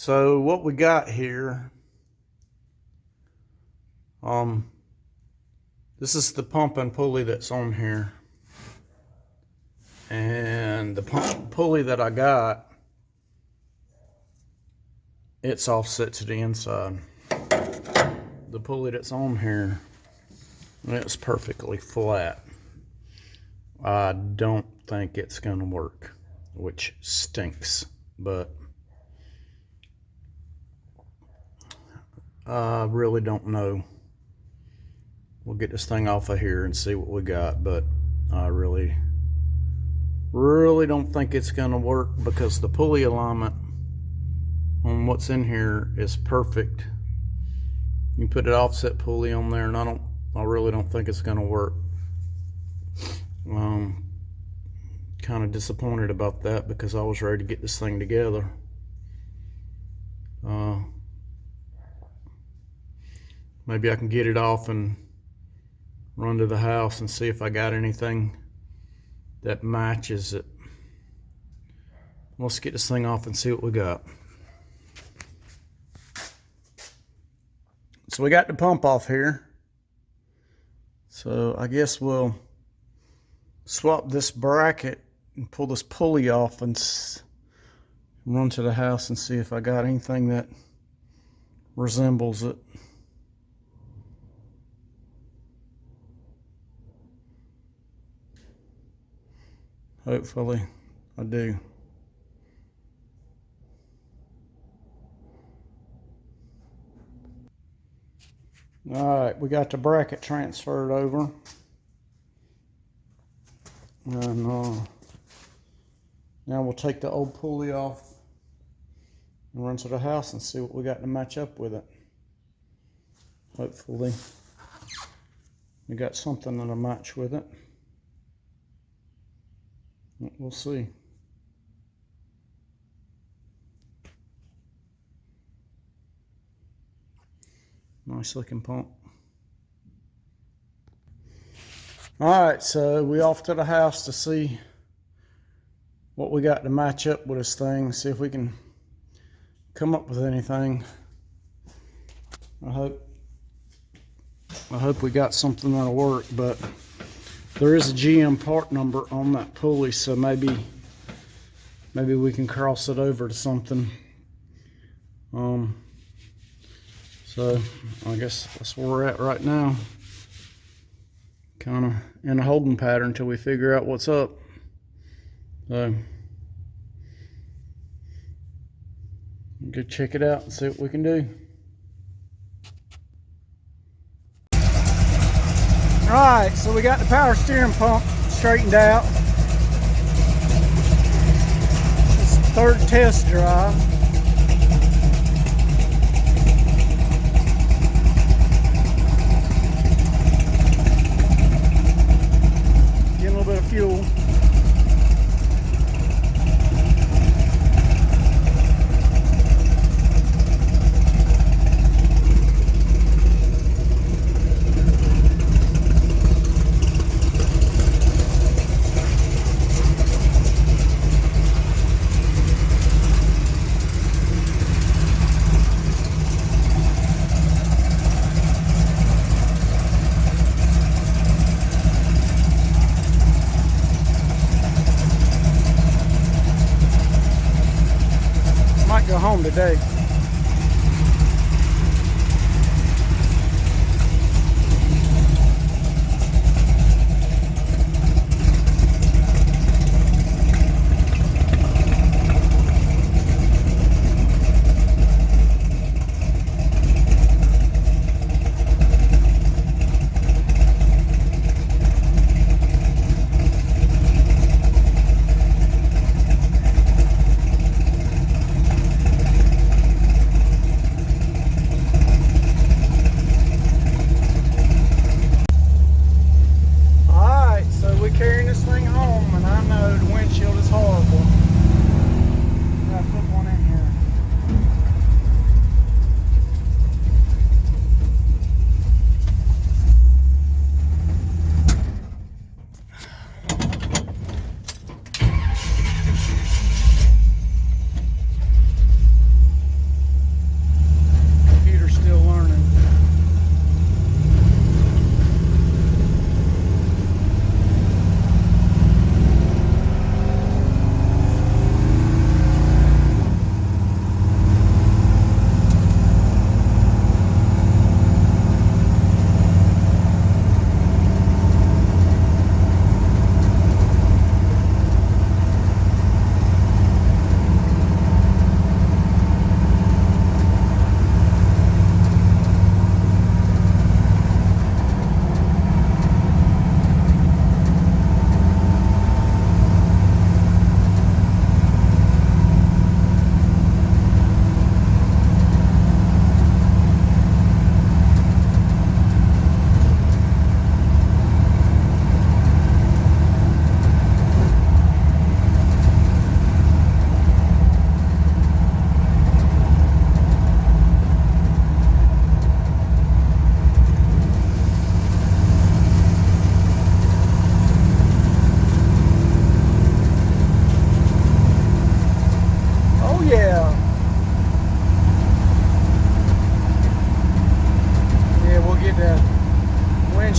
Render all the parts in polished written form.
So what we got here, this is the pump and pulley that's on here. And the pulley that I got, it's offset to the inside. The pulley that's on here, it's perfectly flat. I don't think it's gonna work, which stinks, but I really don't know. We'll get this thing off of here and see what we got, but I really don't think it's gonna work because the pulley alignment on what's in here is perfect. You can put an offset pulley on there, and I really don't think it's gonna work. Kind of disappointed about that because I was ready to get this thing together. Maybe I can get it off and run to the house and see if I got anything that matches it. Let's get this thing off and see what we got. So we got the pump off here. So I guess we'll swap this bracket and pull this pulley off and run to the house and see if I got anything that resembles it. Hopefully I do. Alright, we got the bracket transferred over. And now we'll take the old pulley off and run to the house and see what we got to match up with it. Hopefully we got something that'll match with it. We'll see. Nice looking pump. Alright, so we off to the house to see what we got to match up with this thing, see if we can come up with anything. I hope we got something that'll work, but there is a GM part number on that pulley, so maybe we can cross it over to something. So I guess that's where we're at right now. Kind of in a holding pattern until we figure out what's up. So go check it out and see what we can do. Alright, so we got the power steering pump straightened out. It's the third test drive. Getting a little bit of fuel. Go home today.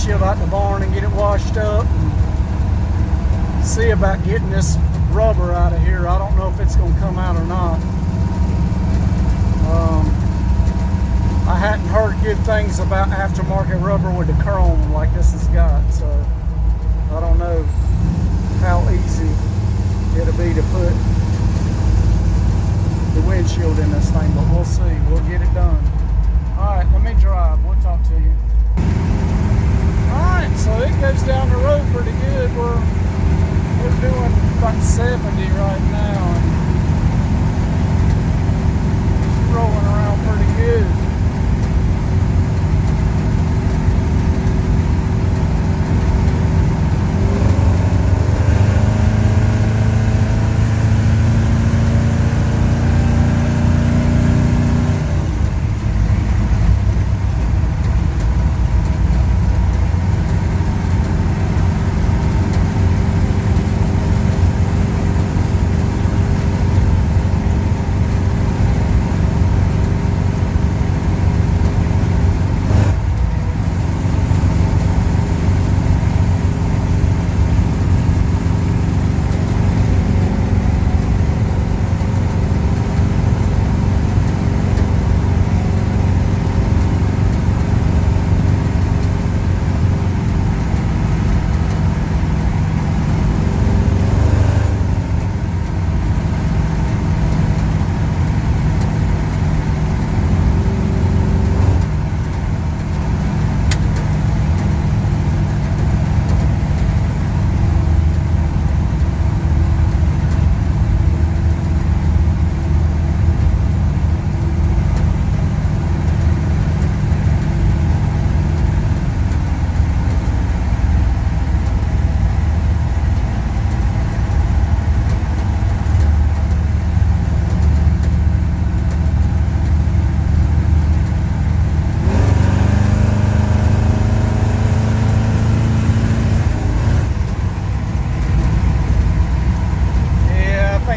windshield out the barn and get it washed up and see about getting this rubber out of here. I don't know if it's going to come out or not. I hadn't heard good things about aftermarket rubber with the chrome like this has got, so I don't know how easy it'll be to put the windshield in this thing, but we'll see. We'll get it done. Alright, let me drive. We'll talk to you. Alright, so it goes down the road pretty good. We're doing about 70 right now. It's rolling around pretty good.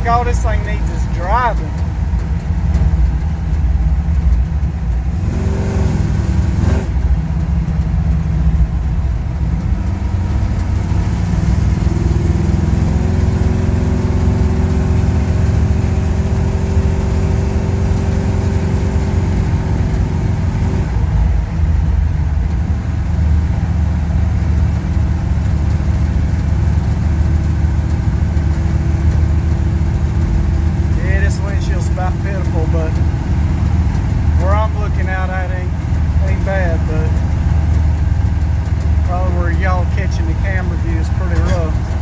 All this thing needs is driving. About pitiful, but where I'm looking out at ain't bad, but probably where y'all catching the camera view is pretty rough.